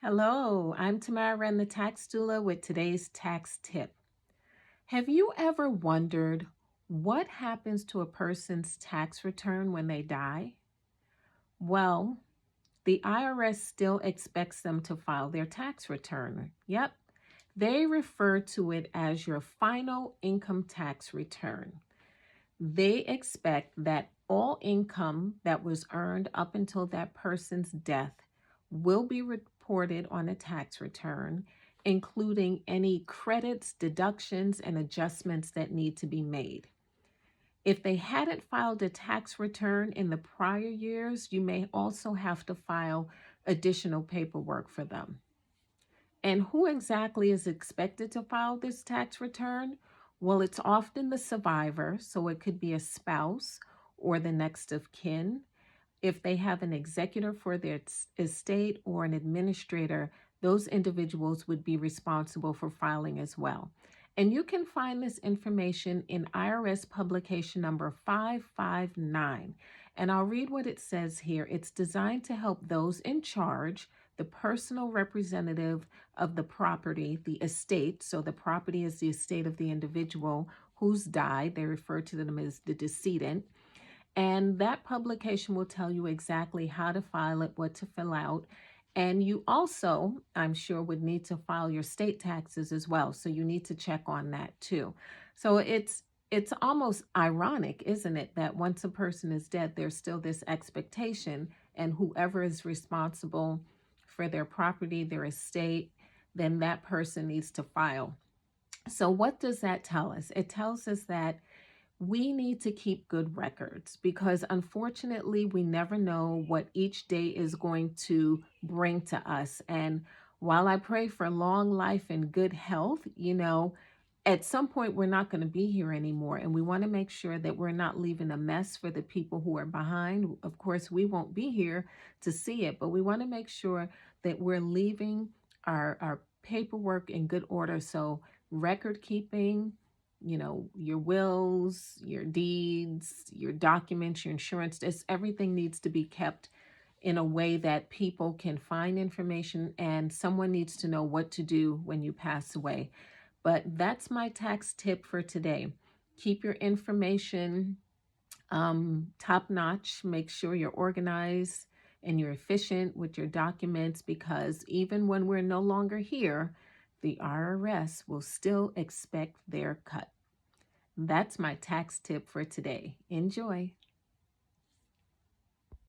Hello, I'm Tamara and the Tax Doula with today's tax tip. Have you ever wondered what happens to a person's tax return when they die? Well, the IRS still expects them to file their tax return. Yep, they refer to it as your final income tax return. They expect that all income that was earned up until that person's death will be reported on a tax return, including any credits, deductions, and adjustments that need to be made. If they hadn't filed a tax return in the prior years, you may also have to file additional paperwork for them. And who exactly is expected to file this tax return? Well, it's often the survivor, so it could be a spouse or the next of kin. If they have an executor for their estate or an administrator, those individuals would be responsible for filing as well. And you can find this information in IRS publication number 559. And I'll read what it says here. It's designed to help those in charge, the personal representative of the property, the estate. So the property is the estate of the individual who's died. They refer to them as the decedent. And that publication will tell you exactly how to file it, what to fill out. And you also, I'm sure, would need to file your state taxes as well. So you need to check on that too. So it's almost ironic, isn't it, that once a person is dead, there's still this expectation, and whoever is responsible for their property, their estate, then that person needs to file. So what does that tell us? It tells us that we need to keep good records because unfortunately we never know what each day is going to bring to us. And while I pray for long life and good health, at some point we're not going to be here anymore, and we want to make sure that we're not leaving a mess for the people who are behind. Of course, we won't be here to see it, but we want to make sure that we're leaving our paperwork in good order. So record keeping, your wills, your deeds, your documents, your insurance, everything needs to be kept in a way that people can find information, and someone needs to know what to do when you pass away. But that's my tax tip for today. Keep your information top notch. Make sure you're organized and you're efficient with your documents, because even when we're no longer here, the IRS will still expect their cut. That's my tax tip for today. Enjoy.